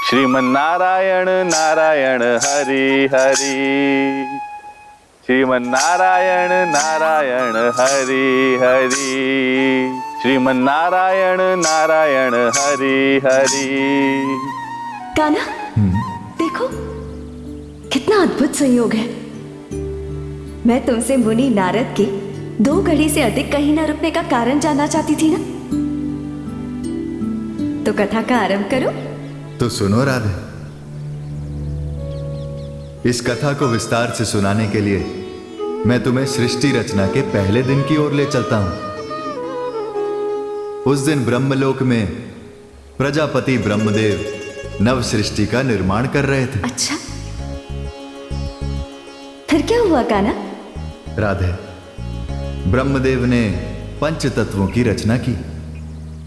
श्रीमन्नारायण नारायण हरि हरि, श्रीमन्नारायण नारायण हरि हरि, श्रीमन्नारायण नारायण हरि हरि। कान्हा, देखो कितना अद्भुत संयोग है। मैं तुमसे मुनि नारद के 2 घड़ी से अधिक कहीं न रुकने का कारण जानना चाहती थी ना, तो कथा का आरंभ करो। तो सुनो राधे, इस कथा को विस्तार से सुनाने के लिए मैं तुम्हें सृष्टि रचना के पहले दिन की ओर ले चलता हूं। उस दिन ब्रह्मलोक में प्रजापति ब्रह्मदेव नव सृष्टि का निर्माण कर रहे थे। अच्छा, फिर क्या हुआ कान्हा? राधे, ब्रह्मदेव ने पंच तत्वों की रचना की।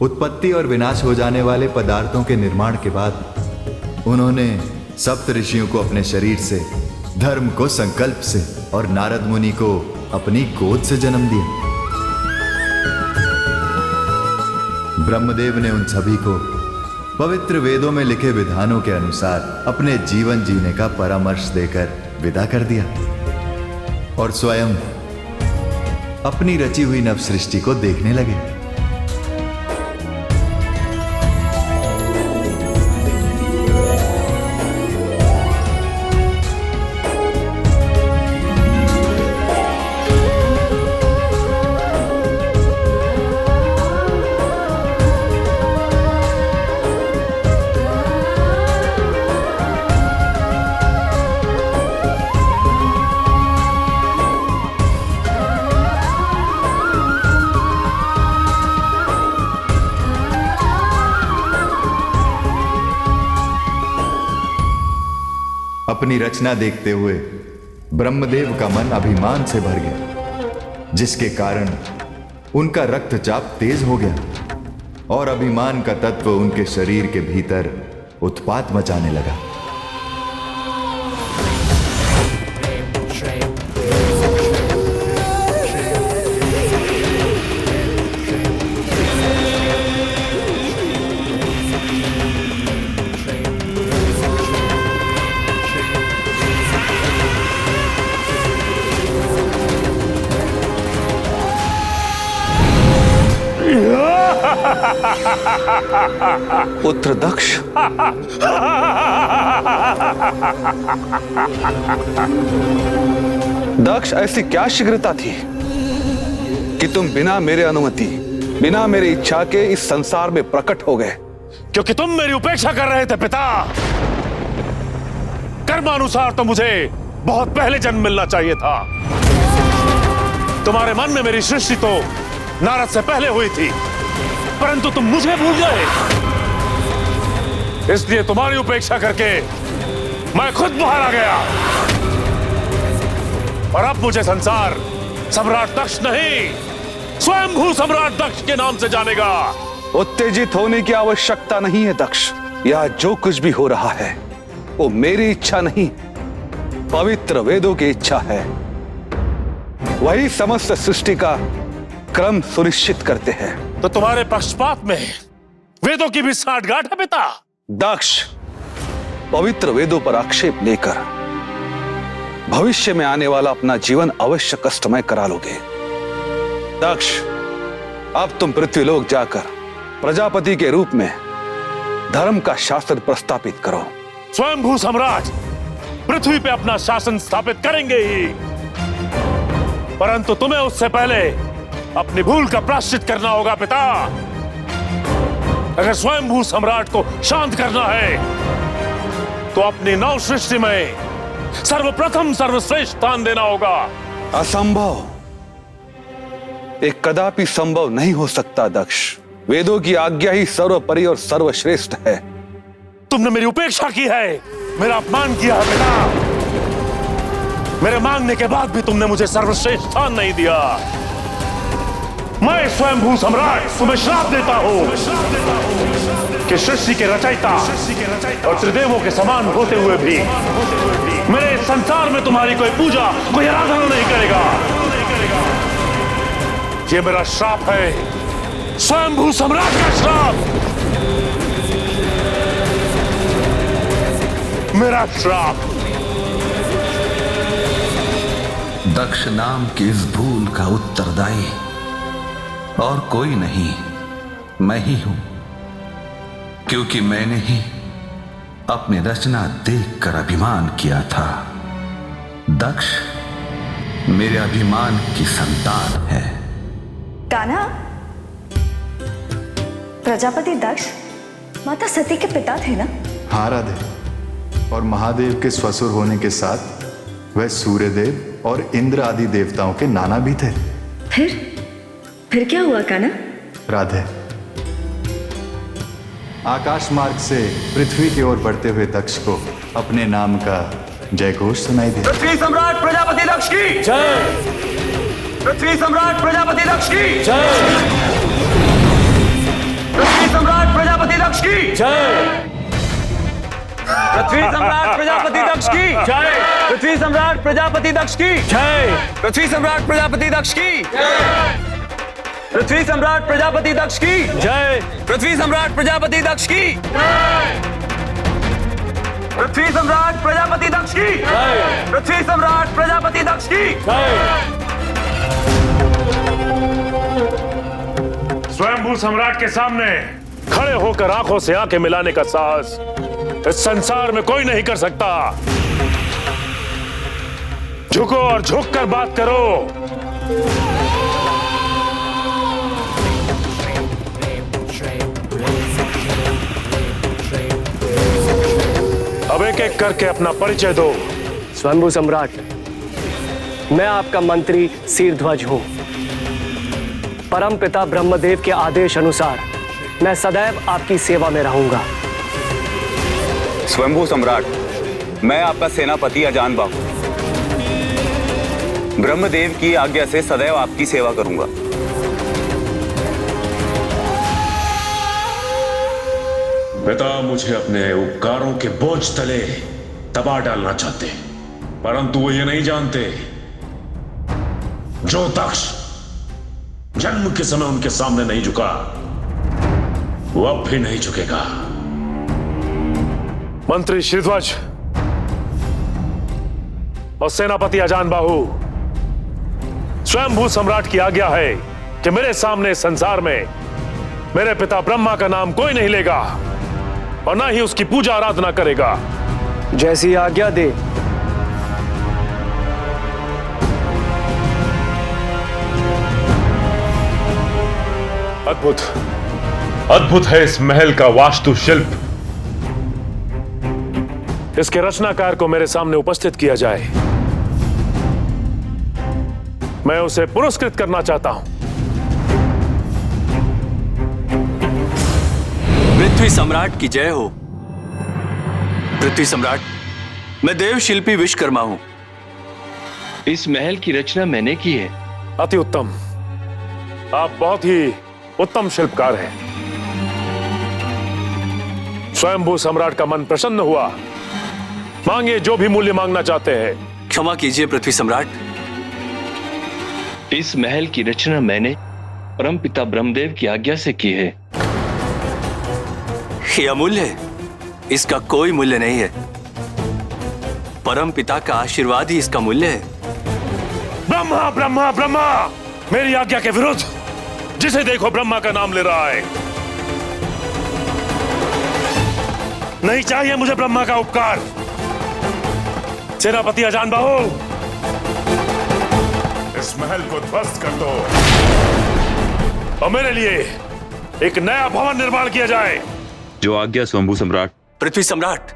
उत्पत्ति और विनाश हो जाने वाले पदार्थों के निर्माण के बाद उन्होंने सप्त ऋषियों को अपने शरीर से, धर्म को संकल्प से और नारद मुनि को अपनी गोद से जन्म दिया। ब्रह्मदेव ने उन सभी को पवित्र वेदों में लिखे विधानों के अनुसार अपने जीवन जीने का परामर्श देकर विदा कर दिया और स्वयं अपनी रची हुई नव सृष्टि को देखने लगे। अपनी रचना देखते हुए ब्रह्मदेव का मन अभिमान से भर गया, जिसके कारण उनका रक्तचाप तेज हो गया और अभिमान का तत्व उनके शरीर के भीतर उत्पात मचाने लगा। पुत्र दक्ष, दक्ष ऐसी क्या शीघ्रता थी कि तुम बिना मेरे अनुमति, बिना मेरी इच्छा के इस संसार में प्रकट हो गए? क्योंकि तुम मेरी उपेक्षा कर रहे थे पिता। कर्मानुसार तो मुझे बहुत पहले जन्म मिलना चाहिए था। तुम्हारे मन में मेरी सृष्टि तो नारद से पहले हुई थी, परंतु तुम मुझे भूल गए। इसलिए तुम्हारी उपेक्षा करके मैं खुद बाहर आ गया और अब मुझे संसार सम्राट दक्ष नहीं, स्वयंभू सम्राट दक्ष के नाम से जानेगा। उत्तेजित होने की आवश्यकता नहीं है दक्ष। यह जो कुछ भी हो रहा है वो मेरी इच्छा नहीं, पवित्र वेदों की इच्छा है। वही समस्त सृष्टि का क्रम सुनिश्चित करते हैं। तो तुम्हारे पक्षपात में वेदों की भी साठगांठ है पिता। दक्ष, पवित्र वेदों पर आक्षेप लेकर भविष्य में आने वाला अपना जीवन अवश्य कष्टमय करा लोगे। दक्ष, अब तुम पृथ्वीलोक जाकर प्रजापति के रूप में धर्म का शासन प्रस्थापित करो। स्वयंभू सम्राट पृथ्वी पे अपना शासन स्थापित करेंगे ही, परंतु तुम्हें उससे पहले अपनी भूल का प्रायश्चित करना होगा पिता। अगर स्वयंभू सम्राट को शांत करना है तो अपनी नव सृष्टि में सर्वप्रथम सर्वश्रेष्ठ स्थान देना होगा। असंभव, एक कदापि संभव नहीं हो सकता दक्ष। वेदों की आज्ञा ही सर्वोपरि और सर्वश्रेष्ठ है। तुमने मेरी उपेक्षा की है, मेरा अपमान किया है पिता। मेरे मांगने के बाद भी तुमने मुझे सर्वश्रेष्ठ स्थान नहीं दिया। मैं स्वयंभू सम्राट तुम्हें श्राप देता हूं कि सृष्टि के रचयिता और त्रिदेवों के समान होते हुए भी मेरे संसार में तुम्हारी कोई पूजा, कोई आराधना नहीं करेगा। ये मेरा श्राप है, स्वयंभू सम्राट का श्राप, मेरा श्राप। दक्ष नाम की इस भूल का उत्तरदायी और कोई नहीं, मैं ही हूं, क्योंकि मैंने ही अपनी रचना देखकर अभिमान किया था। दक्ष मेरे अभिमान की संतान है। कान्हा, प्रजापति दक्ष माता सती के पिता थे ना? हाँ राधे, और महादेव के स्वसुर होने के साथ वह सूर्यदेव और इंद्र आदि देवताओं के नाना भी थे। फिर क्या हुआ कान्हा? राधे, आकाश मार्ग से पृथ्वी की ओर बढ़ते हुए दक्ष को अपने नाम का जयघोष सुनाई दिया। पृथ्वी सम्राट प्रजापति दक्ष की जय, पृथ्वी सम्राट प्रजापति दक्ष की जय, पृथ्वी सम्राट प्रजापति दक्ष की जय, पृथ्वी सम्राट प्रजापति दक्ष की जय, पृथ्वी सम्राट प्रजापति दक्ष की जय, पृथ्वी सम्राट प्रजापति दक्ष की पृथ्वी सम्राट प्रजापति दक्ष की जय, पृथ्वी सम्राट प्रजापति दक्ष की पृथ्वी सम्राट प्रजापति दक्ष की जय, पृथ्वी सम्राट प्रजापति दक्ष की जय। स्वयंभू सम्राट के सामने खड़े होकर आंखों से आंखें मिलाने का साहस इस संसार में कोई नहीं कर सकता। झुको और झुक कर बात करो। अब एक एक करके अपना परिचय दो। स्वयंभू सम्राट, मैं आपका मंत्री शीरध्वज हूं। परम पिता ब्रह्मदेव के आदेश अनुसार मैं सदैव आपकी सेवा में रहूंगा। स्वयंभू सम्राट, मैं आपका सेनापति अजान बाहु ब्रह्मदेव की आज्ञा से सदैव आपकी सेवा करूंगा। पिता मुझे अपने उपकारों के बोझ तले दबा डालना चाहते, परंतु वो ये नहीं जानते जो दक्ष जन्म के समय उनके सामने नहीं झुका, वो अब भी नहीं झुकेगा। मंत्री शीरध्वज और सेनापति अजान बाहु, स्वयंभू सम्राट की आज्ञा है कि मेरे सामने संसार में मेरे पिता ब्रह्मा का नाम कोई नहीं लेगा और ना ही उसकी पूजा आराधना करेगा। जैसी आज्ञा दे। अद्भुत, अद्भुत है इस महल का वास्तुशिल्प। इसके रचनाकार को मेरे सामने उपस्थित किया जाए। मैं उसे पुरस्कृत करना चाहता हूं। पृथ्वी सम्राट की जय हो। पृथ्वी सम्राट, मैं देव शिल्पी विश्वकर्मा हूं। इस महल की रचना मैंने की है। अति उत्तम, आप बहुत ही उत्तम शिल्पकार हैं। स्वयंभू सम्राट का मन प्रसन्न हुआ। मांगे जो भी मूल्य मांगना चाहते हैं। क्षमा कीजिए पृथ्वी सम्राट। इस महल की रचना मैंने परम पिता ब्रह्मदेव की आज्ञा से की है। ये अमूल्य है, इसका कोई मूल्य नहीं है। परम पिता का आशीर्वाद ही इसका मूल्य है। ब्रह्मा ब्रह्मा ब्रह्मा, मेरी आज्ञा के विरुद्ध जिसे देखो ब्रह्मा का नाम ले रहा है। नहीं चाहिए मुझे ब्रह्मा का उपकार। सेनापति अजान बाहु, इस महल को ध्वस्त कर दो और मेरे लिए एक नया भवन निर्माण किया जाए। जो आज्ञा स्वयंभू सम्राट। पृथ्वी सम्राट,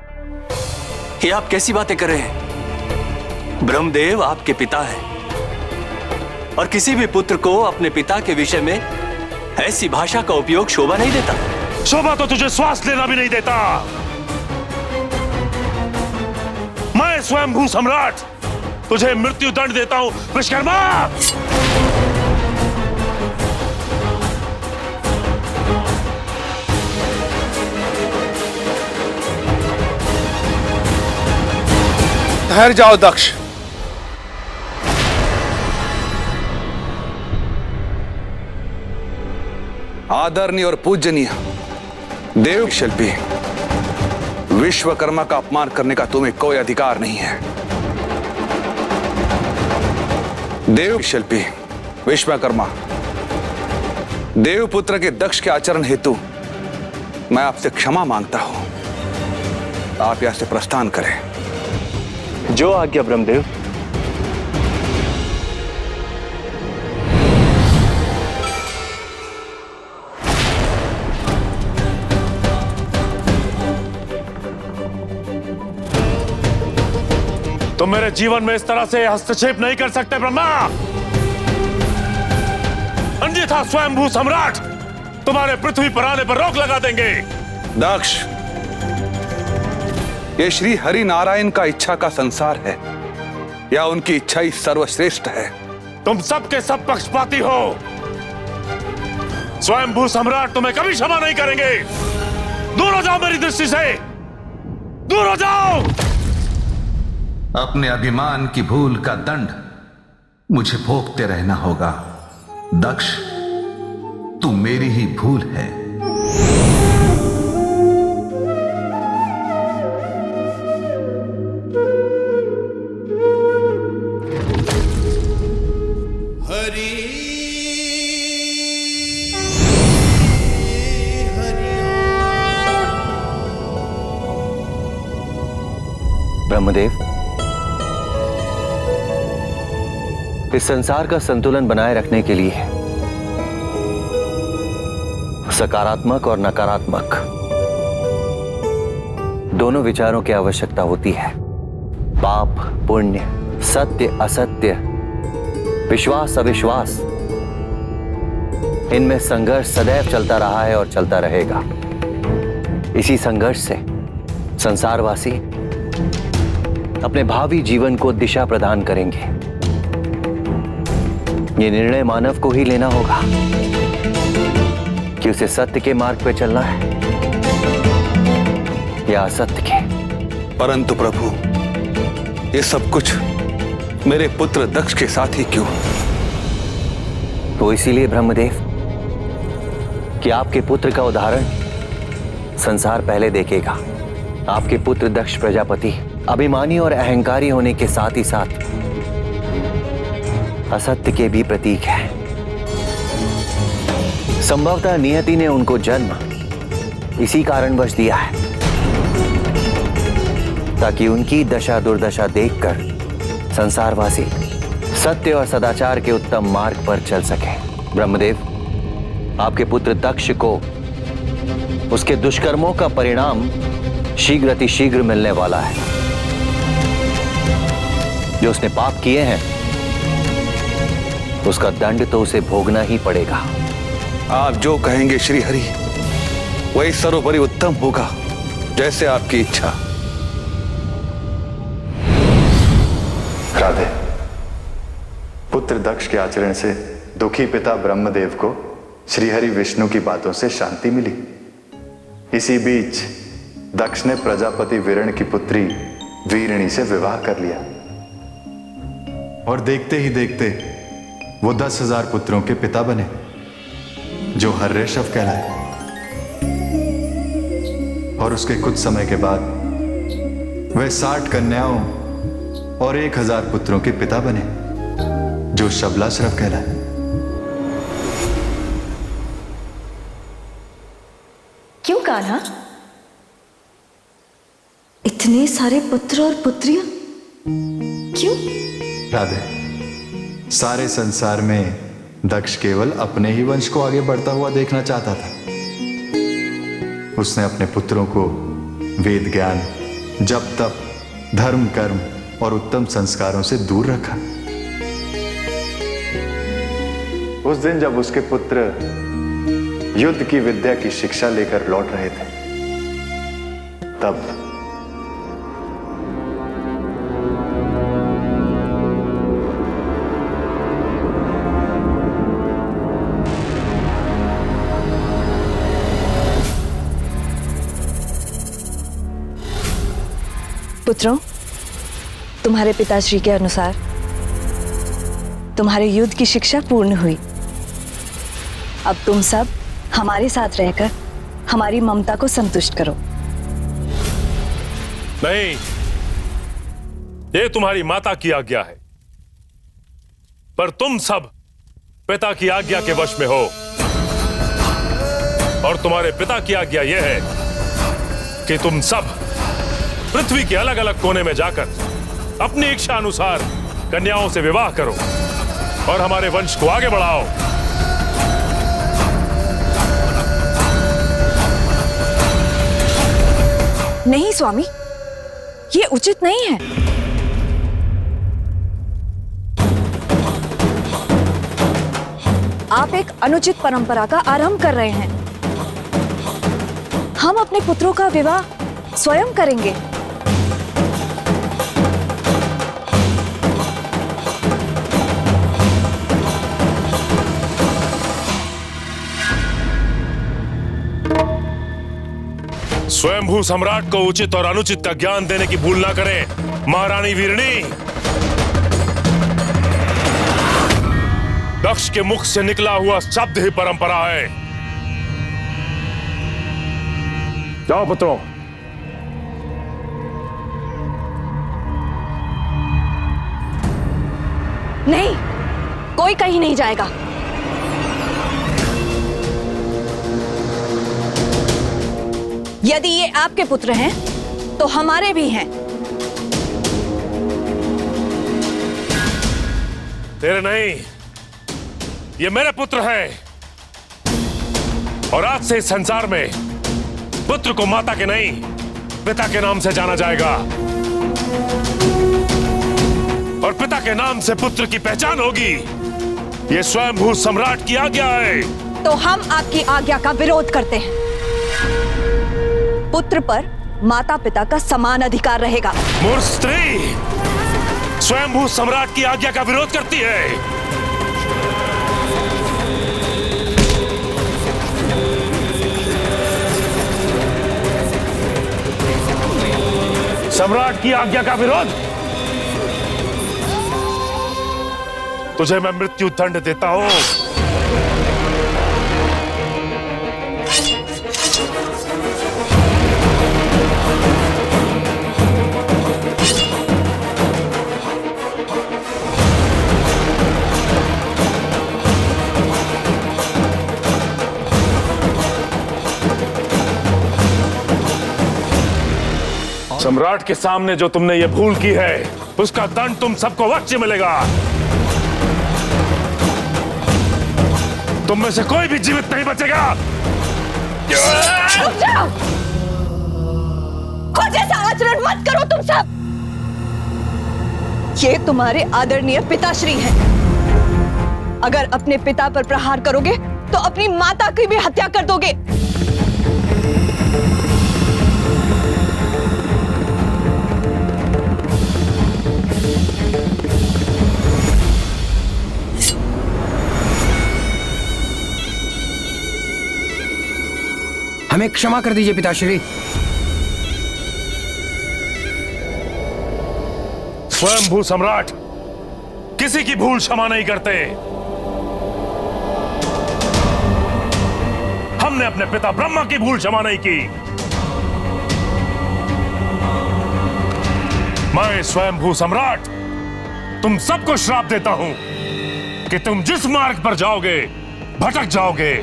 ये आप कैसी बातें कर रहे हैं? ब्रह्मदेव आपके पिता है और किसी भी पुत्र को अपने पिता के विषय में ऐसी भाषा का उपयोग शोभा नहीं देता। शोभा तो तुझे श्वास लेना भी नहीं देता। मैं स्वयंभू सम्राट तुझे मृत्यु दंड देता हूं विश्वकर्मा। ठहर जाओ दक्ष। आदरणीय और पूजनीय देव शिल्पी, विश्वकर्मा का अपमान करने का तुम्हें कोई अधिकार नहीं है। देव शिल्पी विश्वकर्मा, देवपुत्र के दक्ष के आचरण हेतु मैं आपसे क्षमा मांगता हूं। आप यहां से प्रस्थान करें। जो आज्ञा ब्रह्मदेव। तुम मेरे जीवन में इस तरह से हस्तक्षेप नहीं कर सकते ब्रह्मा, अन्यथा स्वयंभू सम्राट तुम्हारे पृथ्वी पर आने पर रोक लगा देंगे। दक्ष, ये श्री हरि नारायण का इच्छा का संसार है या उनकी इच्छा ही सर्वश्रेष्ठ है? तुम सबके सब पक्षपाती हो। स्वयंभू सम्राट तुम्हें कभी क्षमा नहीं करेंगे। दूर हो जाओ मेरी दृष्टि से, दूर हो जाओ। अपने अभिमान की भूल का दंड मुझे भोगते रहना होगा। दक्ष, तू मेरी ही भूल है। ब्रह्मदेव, इस संसार का संतुलन बनाए रखने के लिए सकारात्मक और नकारात्मक दोनों विचारों की आवश्यकता होती है। पाप पुण्य, सत्य असत्य, विश्वास अविश्वास, इनमें संघर्ष सदैव चलता रहा है और चलता रहेगा। इसी संघर्ष से संसारवासी अपने भावी जीवन को दिशा प्रदान करेंगे। ये निर्णय मानव को ही लेना होगा कि उसे सत्य के मार्ग पर चलना है या असत्य के। परंतु प्रभु, ये सब कुछ मेरे पुत्र दक्ष के साथ ही क्यों? वो इसीलिए ब्रह्मदेव कि आपके पुत्र का उदाहरण संसार पहले देखेगा। आपके पुत्र दक्ष प्रजापति अभिमानी और अहंकारी होने के साथ ही साथ असत्य के भी प्रतीक है। संभवतः नियति ने उनको जन्म इसी कारणवश दिया है ताकि उनकी दशा दुर्दशा देखकर संसारवासी सत्य और सदाचार के उत्तम मार्ग पर चल सके। ब्रह्मदेव, आपके पुत्र दक्ष को उसके दुष्कर्मों का परिणाम शीघ्र अतिशीघ्र मिलने वाला है। जो उसने पाप किए हैं उसका दंड तो उसे भोगना ही पड़ेगा। आप जो कहेंगे श्री हरि, वही सर्वोपरि उत्तम होगा, जैसे आपकी इच्छा। राधे, पुत्र दक्ष के आचरण से दुखी पिता ब्रह्मदेव को श्रीहरि विष्णु की बातों से शांति मिली। इसी बीच दक्ष ने प्रजापति विरण की पुत्री वीरणी से विवाह कर लिया और देखते ही देखते वो 10,000 पुत्रों के पिता बने, जो हर्यशव कहलाए। और उसके कुछ समय के बाद वह 60 कन्याओं और 1,000 पुत्रों के पिता बने, जो शबलाश्रव कहलाए। क्यों कान्हा? इतने सारे पुत्र और पुत्रियां क्यों? राधे, सारे संसार में दक्ष केवल अपने ही वंश को आगे बढ़ता हुआ देखना चाहता था। उसने अपने पुत्रों को वेद ज्ञान, जप तप, धर्म कर्म और उत्तम संस्कारों से दूर रखा। उस दिन जब उसके पुत्र युद्ध की विद्या की शिक्षा लेकर लौट रहे थे, तब पुत्रों, तुम्हारे पिताश्री के अनुसार तुम्हारे युद्ध की शिक्षा पूर्ण हुई। अब तुम सब हमारे साथ रहकर हमारी ममता को संतुष्ट करो। नहीं, ये तुम्हारी माता की आज्ञा है, पर तुम सब पिता की आज्ञा के वश में हो, और तुम्हारे पिता की आज्ञा यह है कि तुम सब पृथ्वी के अलग अलग कोने में जाकर अपनी इच्छा अनुसार कन्याओं से विवाह करो और हमारे वंश को आगे बढ़ाओ। नहीं स्वामी, ये उचित नहीं है। आप एक अनुचित परंपरा का आरंभ कर रहे हैं। हम अपने पुत्रों का विवाह स्वयं करेंगे। स्वयंभू सम्राट को उचित और अनुचित का ज्ञान देने की भूल ना करें, महारानी वीरणी। दक्ष के मुख से निकला हुआ शब्द ही परंपरा है। जाओ पुत्रों। नहीं, कोई कहीं नहीं जाएगा। यदि ये आपके पुत्र हैं, तो हमारे भी हैं। तेरे नहीं, ये मेरे पुत्र हैं, और आज से इस संसार में पुत्र को माता के नहीं, पिता के नाम से जाना जाएगा, और पिता के नाम से पुत्र की पहचान होगी। ये स्वयंभू सम्राट की आज्ञा है। तो हम आपकी आज्ञा का विरोध करते हैं। पुत्र पर माता पिता का समान अधिकार रहेगा। मूर्ख स्त्री स्वयंभू सम्राट की आज्ञा का विरोध करती है। सम्राट की आज्ञा का विरोध? तुझे मैं मृत्यु दंड देता हूं। सम्राट के सामने जो तुमने ये भूल की है, उसका दंड तुम सबको अवश्य मिलेगा। तुम में से कोई भी जीवित नहीं बचेगा। रुक जाओ! कुछ ऐसा आचरण मत करो तुम सब। ये तुम्हारे आदरणीय पिताश्री हैं। अगर अपने पिता पर प्रहार करोगे तो अपनी माता की भी हत्या कर दोगे। हमें क्षमा कर दीजिए पिताश्री। स्वयंभू सम्राट किसी की भूल क्षमा नहीं करते। हमने अपने पिता ब्रह्मा की भूल क्षमा नहीं की। मैं स्वयंभू सम्राट तुम सबको श्राप देता हूं कि तुम जिस मार्ग पर जाओगे भटक जाओगे।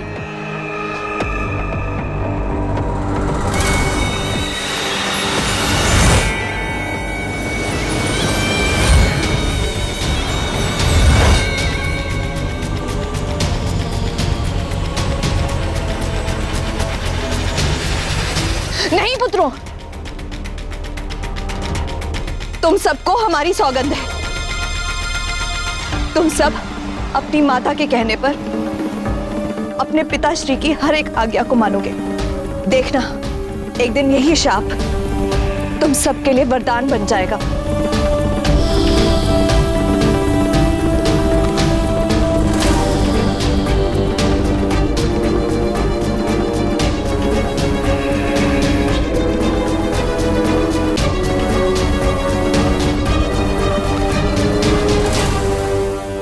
नहीं पुत्रों, तुम सबको हमारी सौगंध है। तुम सब अपनी माता के कहने पर अपने पिताश्री की हर एक आज्ञा को मानोगे। देखना, एक दिन यही शाप तुम सबके लिए वरदान बन जाएगा।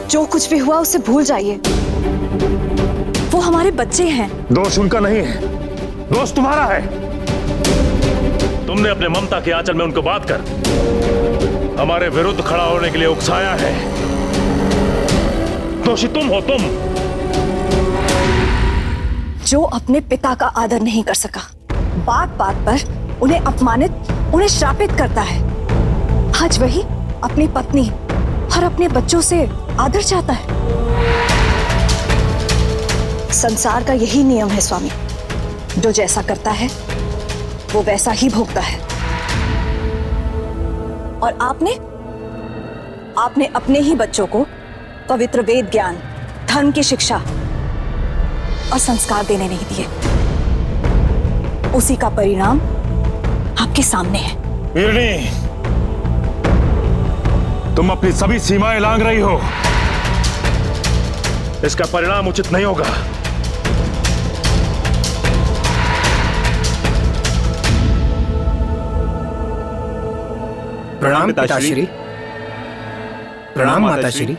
जो कुछ भी हुआ उसे भूल जाइए। वो हमारे हमारे बच्चे हैं। दोष उनका नहीं है, दोष तुम्हारा है। तुमने अपने ममता के आंचल में उनको बांध कर हमारे विरुद्ध खड़ा होने के लिए उकसाया है। दोषी तुम हो, तुम जो अपने पिता का आदर नहीं कर सका, बात बात पर उन्हें अपमानित, उन्हें श्रापित करता है, आज वही अपनी पत्नी और अपने बच्चों से आदर चाहता है। संसार का यही नियम है स्वामी, जो जैसा करता है वो वैसा ही भोगता है। और आपने अपने ही बच्चों को पवित्र वेद ज्ञान, धर्म की शिक्षा और संस्कार देने नहीं दिए। उसी का परिणाम आपके सामने है। वीरनी, तुम अपनी सभी सीमाएं लांघ रही हो। इसका परिणाम उचित नहीं होगा। प्रणाम पिताश्री। प्रणाम माताश्री।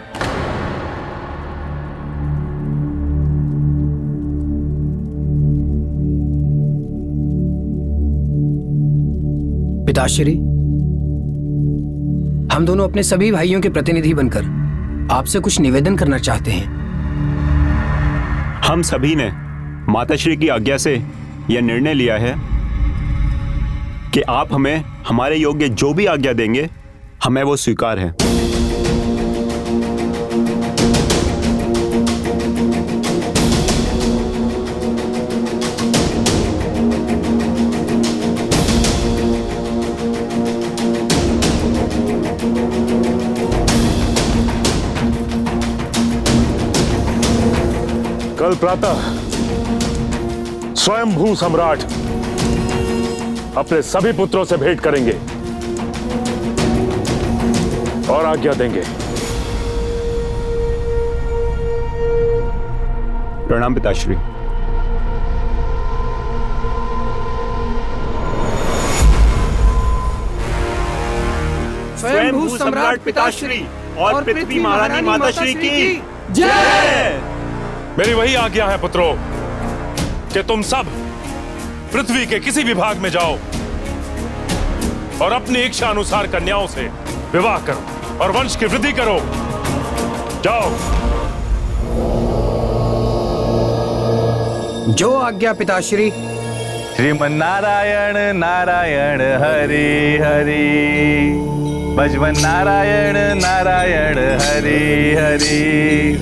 पिताश्री, हम दोनों अपने सभी भाइयों के प्रतिनिधि बनकर आपसे कुछ निवेदन करना चाहते हैं। हम सभी ने माताश्री की आज्ञा से यह निर्णय लिया है कि आप हमें हमारे योग्य जो भी आज्ञा देंगे, हमें वो स्वीकार है। कल प्रातः स्वयंभू सम्राट अपने सभी पुत्रों से भेंट करेंगे और आज्ञा देंगे। प्रणाम पिताश्री। स्वयंभू सम्राट पिताश्री और पृथ्वी महारानी माताश्री की जय। मेरी वही आज्ञा है पुत्रों कि तुम सब पृथ्वी के किसी भी भाग में जाओ और अपनी इच्छा अनुसार कन्याओं से विवाह करो और वंश की वृद्धि करो। जाओ। जो आज्ञा पिताश्री। श्रीमन्नारायण नारायण हरि हरि, भजवन नारायण नारायण हरि हरि,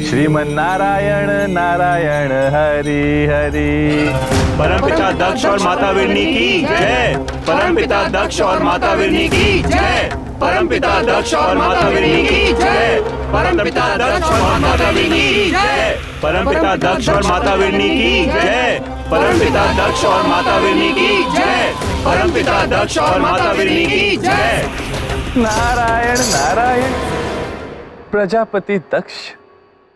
श्रीमन्नारायण नारायण हरि हरि। परमपिता दक्ष और माता वीरनी की जय। परमपिता दक्ष और माता वीरनी की जय। परमपिता दक्ष और माता वीरनी की जय। परमपिता दक्ष और माता वीरनी की जय। परमपिता दक्ष और माता वीरनी की जय। परमपिता दक्ष और माता वीरनी की जय। परमपिता दक्ष और माता वीरनी की जय। नारायण नारायण। प्रजापति दक्ष,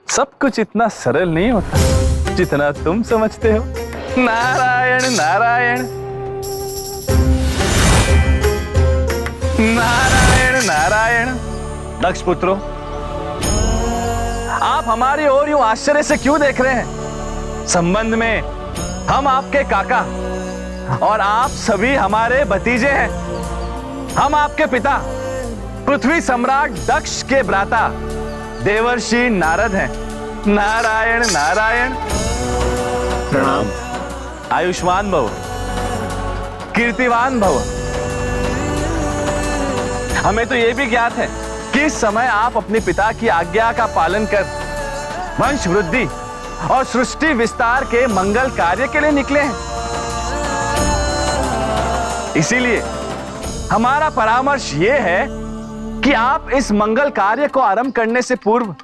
सब कुछ इतना सरल नहीं होता जितना तुम समझते हो। नारायण नारायण। नारायण नारायण। दक्ष पुत्रों, आप हमारी ओर यूं आश्चर्य से क्यों देख रहे हैं? संबंध में हम आपके काका और आप सभी हमारे भतीजे हैं। हम आपके पिता पृथ्वी सम्राट दक्ष के भ्राता देवर्षि नारद हैं। नारायण नारायण। प्रणाम। आयुष्मान भव, कीर्तिवान भव। हमें तो यह भी ज्ञात है कि इस समय आप अपने पिता की आज्ञा का पालन कर वंश वृद्धि और सृष्टि विस्तार के मंगल कार्य के लिए निकले हैं। इसीलिए हमारा परामर्श यह है कि आप इस मंगल कार्य को आरंभ करने से पूर्व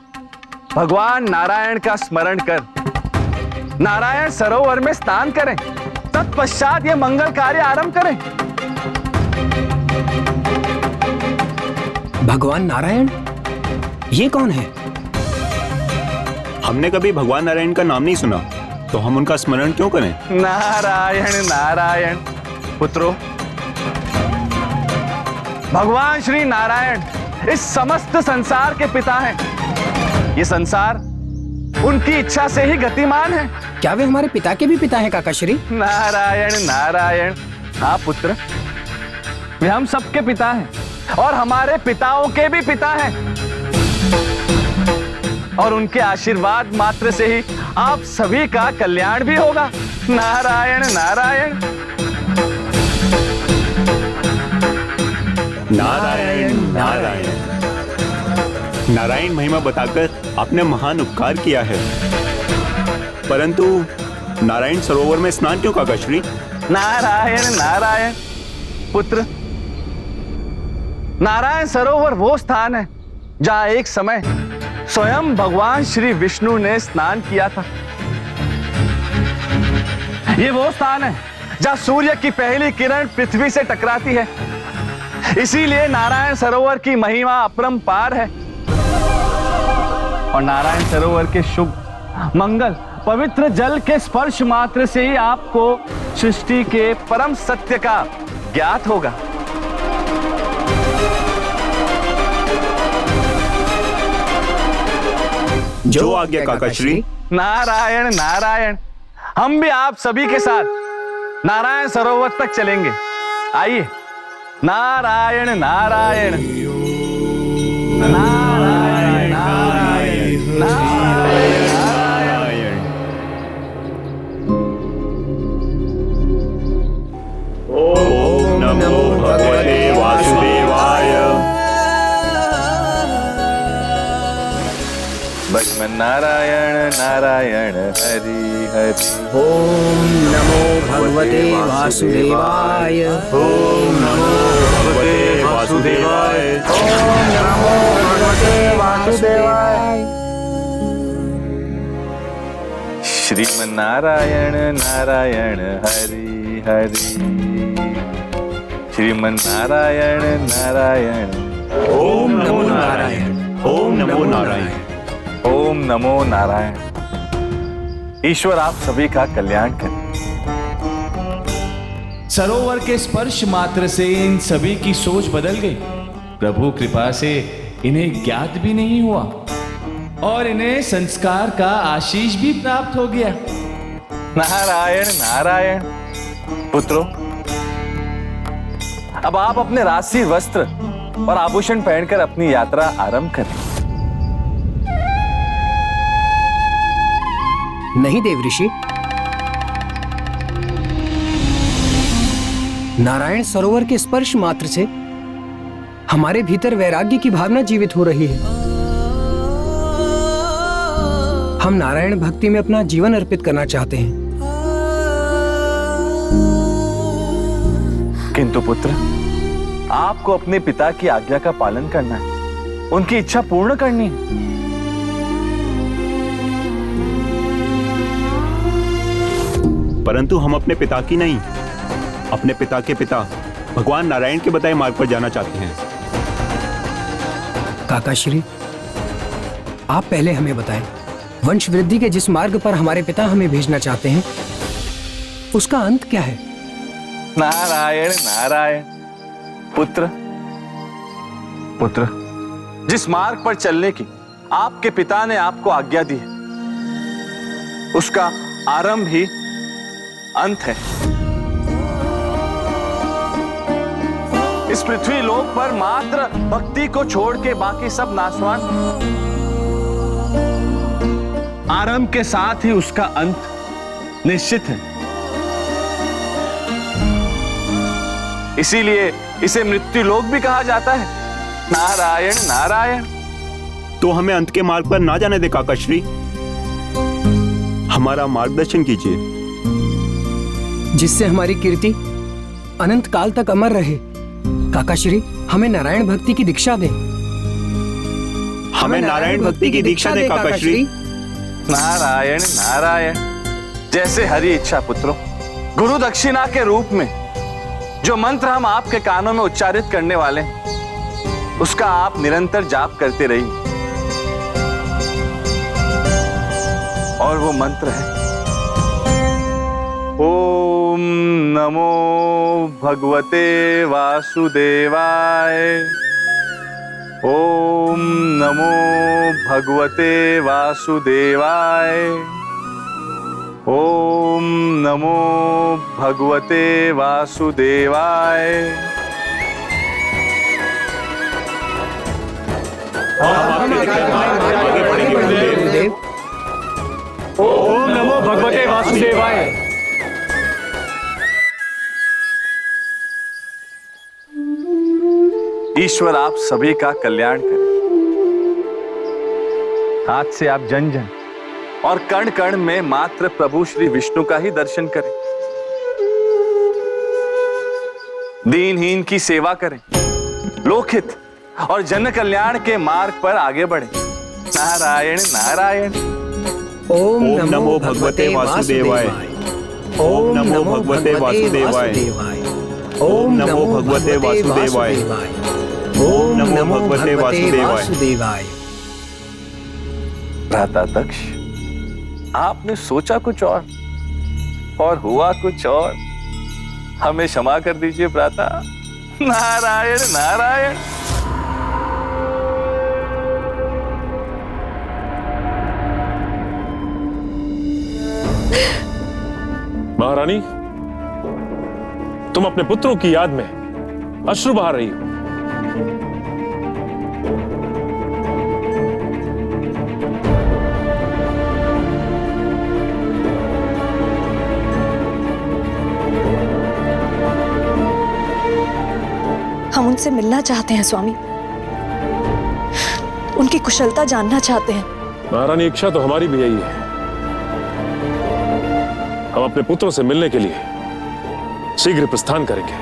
भगवान नारायण का स्मरण कर नारायण सरोवर में स्नान करें, तत्पश्चात यह मंगल कार्य आरंभ करें। भगवान नारायण, ये कौन है? हमने कभी भगवान नारायण का नाम नहीं सुना, तो हम उनका स्मरण क्यों करें? नारायण नारायण। पुत्रों, भगवान श्री नारायण इस समस्त संसार के पिता हैं। ये संसार उनकी इच्छा से ही गतिमान है। क्या वे हमारे पिता के भी पिता हैं काकाश्री? नारायण नारायण। हाँ पुत्र, वे हम सबके पिता हैं और हमारे पिताओं के भी पिता हैं, और उनके आशीर्वाद मात्र से ही आप सभी का कल्याण भी होगा। नारायण नारायण। नारायण नारायण। नारायण महिमा बताकर आपने महान उपकार किया है, परंतु नारायण सरोवर में स्नान क्यों काकाश्री? नारायण नारायण। पुत्र, नारायण सरोवर वो स्थान है जहां एक समय स्वयं भगवान श्री विष्णु ने स्नान किया था। ये वो स्थान है जहां सूर्य की पहली किरण पृथ्वी से टकराती है। इसीलिए नारायण सरोवर की महिमा अपरंपार है, और नारायण सरोवर के शुभ, मंगल, पवित्र जल के स्पर्श मात्र से ही आपको सृष्टि के परम सत्य का ज्ञात होगा। जो आज्ञा काकाश्री। नारायण नारायण। हम भी आप सभी के साथ नारायण सरोवर तक चलेंगे। आइए। नारायण नारायण। नारायण नारायण। नारायण नारायण। ओम नमो भगवते वासुदेवाय। नारायण नारायण हरि हरि। ओम नमो भगवते वासुदेवाय। ओम नमो भगवते वासुदेवाय। ओम नमो भगवते वासुदेवाय। श्रीमन्नारायण नारायण हरि हरि। श्रीमन्नारायण नारायण। ओम नमो नारायण। ओम नमो नारायण। ओम नमो नारायण। ईश्वर आप सभी का कल्याण करे। सरोवर के स्पर्श मात्र से इन सभी की सोच बदल गई। प्रभु कृपा से इन्हें ज्ञात भी नहीं हुआ और इन्हें संस्कार का आशीष भी प्राप्त हो गया। नारायण नारायण। पुत्रों, अब आप अपने राजसी वस्त्र और आभूषण पहनकर अपनी यात्रा आरंभ करें। नहीं देव ऋषि, नारायण सरोवर के स्पर्श मात्र से हमारे भीतर वैराग्य की भावना जीवित हो रही है। हम नारायण भक्ति में अपना जीवन अर्पित करना चाहते हैं। किंतु पुत्र, आपको अपने पिता की आज्ञा का पालन करना है, उनकी इच्छा पूर्ण करनी है। परंतु हम अपने पिता की नहीं, अपने पिता के पिता भगवान नारायण के बताए मार्ग पर जाना चाहते हैं। काकाश्री, आप पहले हमें बताएं, वंश वृद्धि के जिस मार्ग पर हमारे पिता हमें भेजना चाहते हैं, उसका अंत क्या है? नारायण नारायण। पुत्र, पुत्र, जिस मार्ग पर चलने की आपके पिता ने आपको आज्ञा दी है, उसका आरंभ ही अंत है। इस पृथ्वी लोक पर मात्र भक्ति को छोड़ के बाकी सब नाशवान। आरंभ के साथ ही उसका अंत निश्चित है। इसीलिए इसे मृत्यु लोक भी कहा जाता है। नारायण नारायण। तो हमें अंत के मार्ग पर ना जाने दे काकाश्री, हमारा मार्गदर्शन कीजिए, जिससे हमारी कीर्ति अनंत काल तक अमर रहे। काकाश्री, हमें नारायण भक्ति की दीक्षा दें। हमें नारायण भक्ति की दीक्षा दें काकाश्री। नारायण नारायण। जैसे हरि इच्छा पुत्रों। गुरु दक्षिणा के रूप में जो मंत्र हम आपके कानों में उच्चारित करने वाले हैं, उसका आप निरंतर जाप करते रहिए। और वो मंत्र है ओम नमो भगवते वासुदेवाय। ओम नमो भगवते वासुदेवाय। ओम नमो भगवते वासुदेवाय। ओम नमो भगवते वासुदेवाय। ईश्वर आप सभी का कल्याण करे। आज से आप जन जन और कण कण में मात्र प्रभु श्री विष्णु का ही दर्शन करें। दीनहीन की सेवा करें, लोकहित और जन कल्याण के मार्ग पर आगे बढ़ें। नारायण नारायण। ओम नमो भगवते वासुदेवाय। ओम नमो भगवते वासुदेवाय। ओम नमो भगवते वासुदेवाय। ओम नमो भगवते वासुदेवाय। भ्राता दक्ष, आपने सोचा कुछ और हुआ कुछ और। हमें क्षमा कर दीजिए भ्राता। नारायण नारायण। महारानी, तुम अपने पुत्रों की याद में अश्रु बहा रही हो। हम उनसे मिलना चाहते हैं स्वामी, उनकी कुशलता जानना चाहते हैं। महारानी, इच्छा तो हमारी भी यही है। हम अपने पुत्रों से मिलने के लिए शीघ्र प्रस्थान करेंगे।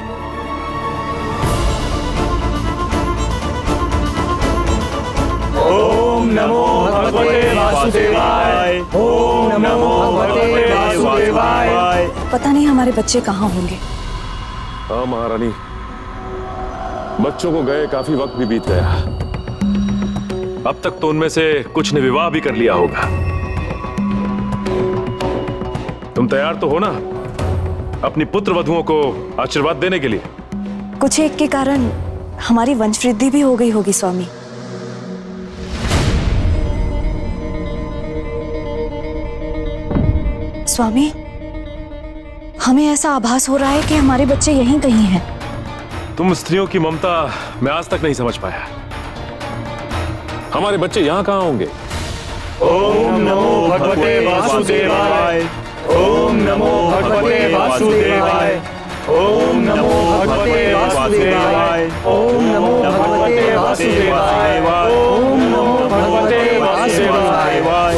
ओम नमो भगवते वासुदेवाय। ओम नमो भगवते वासुदेवाय। पता नहीं हमारे बच्चे कहाँ होंगे। हाँ महारानी, बच्चों को गए काफी वक्त भी बीत गया। अब तक तो उनमें से कुछ ने विवाह भी कर लिया होगा। तुम तैयार तो हो ना अपनी पुत्र वधुओं को आशीर्वाद देने के लिए? कुछ एक के कारण हमारी वंश वृद्धि भी हो गई होगी स्वामी। स्वामी, हमें ऐसा आभास हो रहा है कि हमारे बच्चे यहीं कहीं हैं। तुम स्त्रियों की ममता मैं आज तक नहीं समझ पाया। हमारे बच्चे यहाँ कहाँ होंगे? ओम नमो भगवते वासुदेवाय। ओम नमो भगवते वासुदेवाय। ओम नमो भगवते वासुदेवाय। ओम नमो भगवते वासुदेवाय। ओम नमो भगवते वासुदेवाय।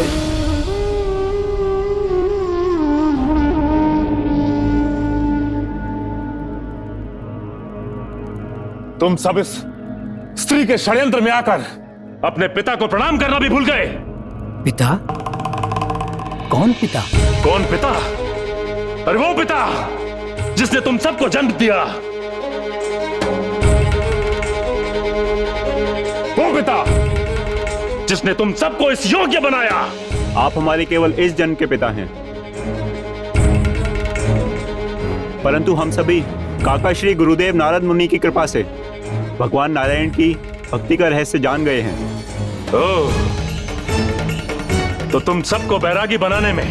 तुम सब इस स्त्री के षड्यंत्र में आकर अपने पिता को प्रणाम करना भी भूल गए। पिता? कौन पिता? कौन पिता? अरे वो पिता जिसने तुम सबको जन्म दिया। वो पिता जिसने तुम सबको इस योग्य बनाया। आप हमारे केवल इस जन्म के पिता हैं, परंतु हम सभी काका श्री गुरुदेव नारद मुनि की कृपा से भगवान नारायण की भक्ति का रहस्य जान गए हैं। ओह, तो तुम सबको बैरागी बनाने में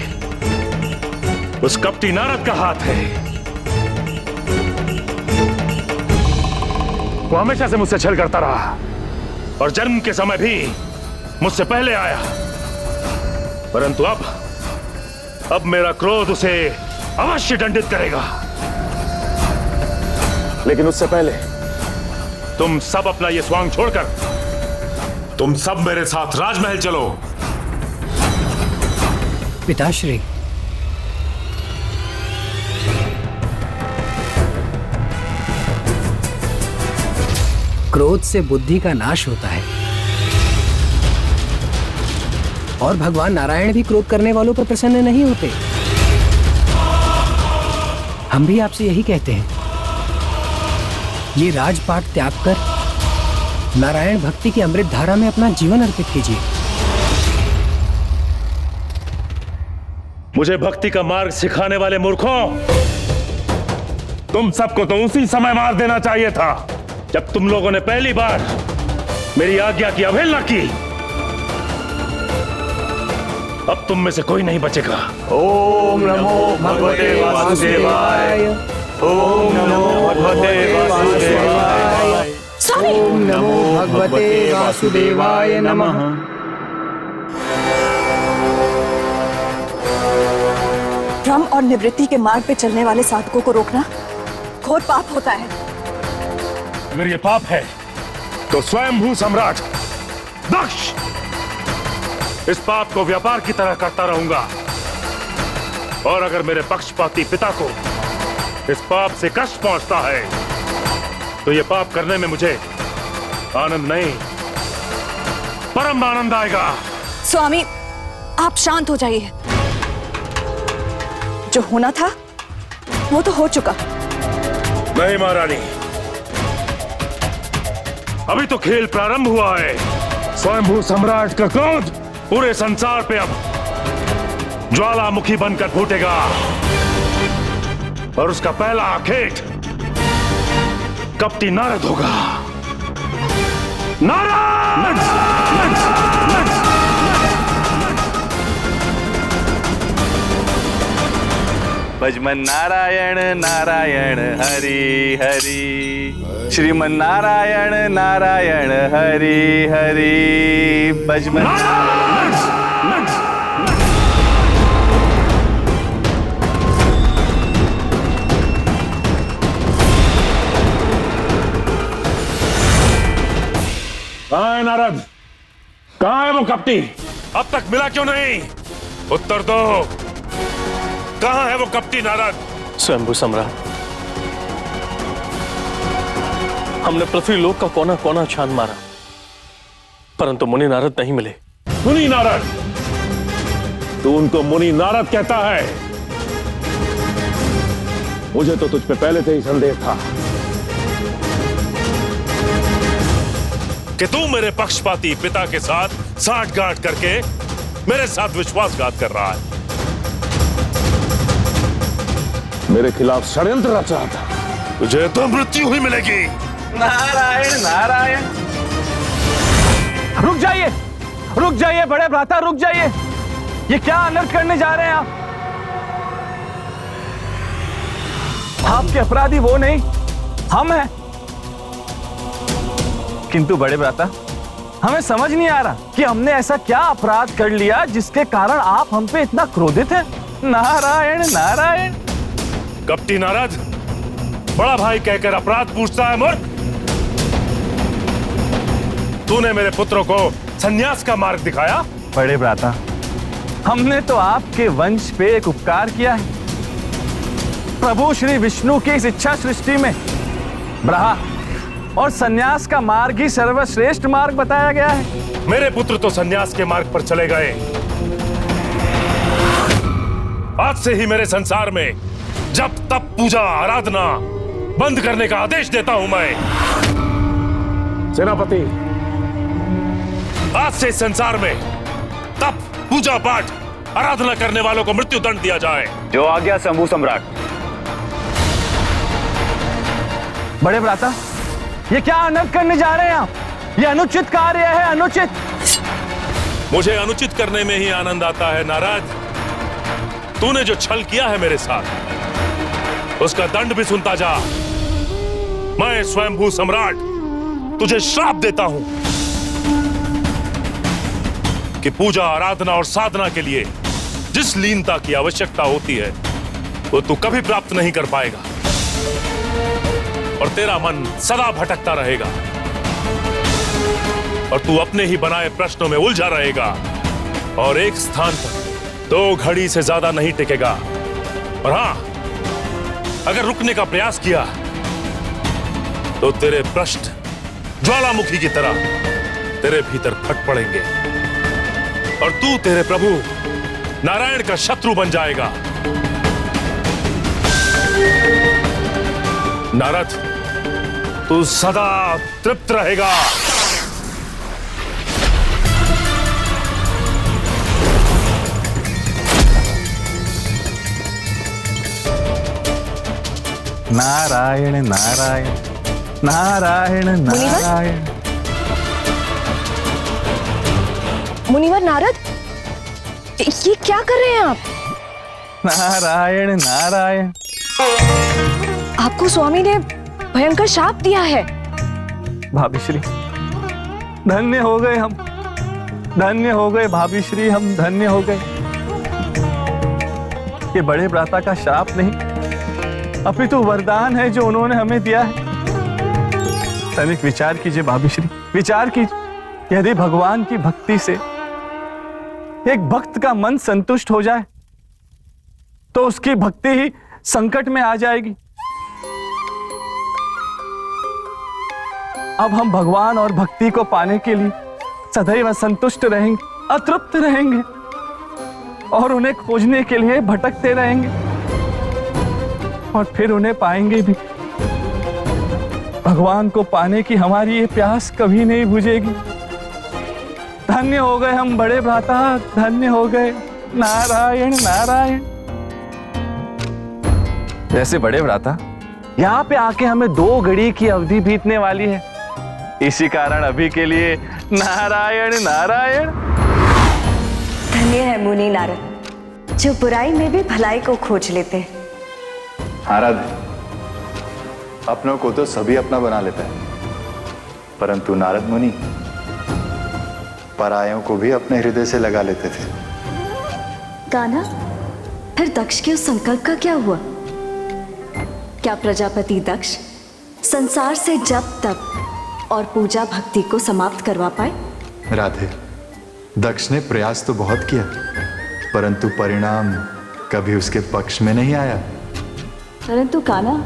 उस कपटी नारद का हाथ है। वो हमेशा से मुझसे छल करता रहा और जन्म के समय भी मुझसे पहले आया, परंतु अब मेरा क्रोध उसे अवश्य दंडित करेगा। लेकिन उससे पहले तुम सब अपना ये स्वांग छोड़कर तुम सब मेरे साथ राजमहल चलो। पिताश्री, क्रोध से बुद्धि का नाश होता है और भगवान नारायण भी क्रोध करने वालों पर प्रसन्न नहीं होते। हम भी आपसे यही कहते हैं, ये राजपाट त्याग कर नारायण भक्ति की अमृत धारा में अपना जीवन अर्पित कीजिए। मुझे भक्ति का मार्ग सिखाने वाले मूर्खों, तुम सबको तो उसी समय मार देना चाहिए था जब तुम लोगों ने पहली बार मेरी आज्ञा की अवहेलना की, अब तुम में से कोई नहीं बचेगा। ओम नमो भगवते वासुदेवाय। ओम नमो भगवते वासुदेवाय। ओम नमो भगवते वासुदेवाय नमः। भ्रम और निवृत्ति के मार्ग पे चलने वाले साधकों को रोकना घोर पाप होता है। अगर ये पाप है तो स्वयंभू सम्राट दक्ष इस पाप को व्यापार की तरह करता रहूंगा, और अगर मेरे पक्षपाती पिता को इस पाप से कष्ट पहुंचता है तो ये पाप करने में मुझे आनंद नहीं, परम आनंद आएगा। स्वामी, आप शांत हो जाइए। जो होना था वो तो हो चुका। नहीं महारानी, अभी तो खेल प्रारंभ हुआ है। स्वयंभू सम्राट का क्रोध पूरे संसार पे अब ज्वालामुखी बनकर फूटेगा, और उसका पहला आखेट कपटी नारद होगा। नारद! भजमन नारायण नारायण हरि हरि, श्रीमन नारायण नारायण हरि हरि, भजमन कहाँ है नारद? कहाँ है वो कपटी? अब तक मिला क्यों नहीं? उत्तर दो। कहाँ है वो कपटी नारद? स्वयंभू सम्राट, हमने पृथ्वी लोक का कोना कोना छान मारा, परंतु मुनि नारद नहीं मिले। मुनि नारद? तू उनको मुनि नारद कहता है? मुझे तो तुझ पे पहले से ही संदेह था कि तू मेरे पक्षपाती पिता के साथ साठगांठ करके मेरे साथ विश्वासघात कर रहा है, मेरे खिलाफ षड्यंत्र रच रहा था। तुझे तो मृत्यु ही मिलेगी। नारायण नारायण। रुक जाइए बड़े भ्राता, रुक जाइए। ये क्या अनर्थ करने जा रहे हैं आप? आपके अपराधी वो नहीं, हम हैं। किंतु बड़े भ्राता, हमें समझ नहीं आ रहा कि हमने ऐसा क्या अपराध कर लिया जिसके कारण आप हम पे इतना क्रोधित हैं। नारायण नारायण। कपटी नारद, बड़ा भाई कहकर अपराध पूछता है मूर्ख। तूने मेरे पुत्रों को संन्यास का मार्ग दिखाया। बड़े भ्राता, हमने तो आपके वंश पे एक उपकार किया है। प्रभु श्री विष्णु की इस इच्छा सृष्टि में ब्रहा और संन्यास का मार्ग ही सर्वश्रेष्ठ मार्ग बताया गया है। मेरे पुत्र तो संन्यास के मार्ग पर चले गए। आज से ही मेरे संसार में जब तब पूजा आराधना बंद करने का आदेश देता हूं मैं। सेनापति, आज से इस संसार में तप पूजा पाठ आराधना करने वालों को मृत्यु दंड दिया जाए। जो आज्ञा शंभू सम्राट। बड़े भ्राता, ये क्या अनर्थ करने जा रहे हैं आप? ये अनुचित कार्य है, अनुचित। मुझे अनुचित करने में ही आनंद आता है नारद। तूने जो छल किया है मेरे साथ, उसका दंड भी सुनता जा। मैं स्वयंभू सम्राट तुझे श्राप देता हूं कि पूजा आराधना और साधना के लिए जिस लीनता की आवश्यकता होती है वो तू कभी प्राप्त नहीं कर पाएगा, और तेरा मन सदा भटकता रहेगा, और तू अपने ही बनाए प्रश्नों में उलझा रहेगा, और एक स्थान पर 2 घड़ी से ज्यादा नहीं टिकेगा। और हां, अगर रुकने का प्रयास किया तो तेरे प्रश्न ज्वालामुखी की तरह तेरे भीतर फट पड़ेंगे, और तू तेरे प्रभु नारायण का शत्रु बन जाएगा। नारद, तू सदा तृप्त रहेगा। नारायण नारायण नारायण नारायण। मुनिवर नारद, ये क्या कर रहे हैं आप? नारायण नारायण। आपको स्वामी ने भयंकर शाप दिया है। भाभी श्री, धन्य हो गए हम, धन्य हो गए भाभी श्री, हम धन्य हो गए। ये बड़े भ्राता का श्राप नहीं, अपितु वरदान है जो उन्होंने हमें दिया है। तनिक विचार कीजिए भाभी श्री, विचार कीजिए। यदि भगवान की भक्ति से एक भक्त का मन संतुष्ट हो जाए तो उसकी भक्ति ही संकट में आ जाएगी। अब हम भगवान और भक्ति को पाने के लिए सदैव असंतुष्ट रहेंगे, अतृप्त रहेंगे और उन्हें खोजने के लिए भटकते रहेंगे और फिर उन्हें पाएंगे भी। भगवान को पाने की हमारी ये प्यास कभी नहीं बुझेगी। धन्य हो गए हम बड़े भ्राता, धन्य हो गए। नारायण नारायण। जैसे बड़े भ्राता, यहाँ पे आके हमें 2 घड़ी की अवधि बीतने वाली है। इसी कारण अभी के लिए नारायण नारायण। धन्य है मुनि नारद, जो बुराई में भी भलाई को खोज लेते हैं। नारद, अपनों को तो सभी अपना बना लेता है, परंतु नारद मुनि परायों को भी अपने हृदय से लगा लेते थे। कान्हा, फिर दक्ष के उस संकल्प का क्या हुआ? क्या प्रजापति दक्ष संसार से जप तप और पूजा भक्ति को समाप्त करवा पाए? राधे, दक्ष ने प्रयास तो बहुत किया, परंतु परिणाम कभी उसके पक्ष में नहीं आया। परंतु कान्हा,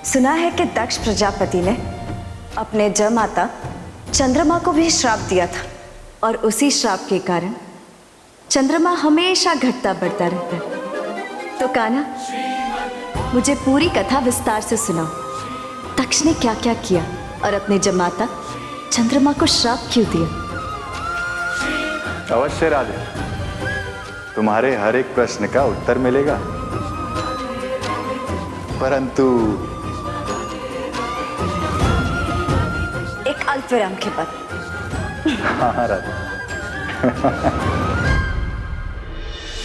सुना है कि दक्ष प्रजापति ने अपने जमाता चंद्रमा को भी श्राप दिया था और उसी श्राप के कारण चंद्रमा हमेशा घटता बढ़ता रहता है। तो कान्हा, मुझे पूरी कथा विस्तार से सुनाओ। दक्ष ने क्या क्या किया और अपने जमाता चंद्रमा को श्राप क्यों दिया? अवश्य राधे, तुम्हारे हर एक प्रश्न का उत्तर मिलेगा, परंतु एक अल्प विराम के बाद। हाँ राधे।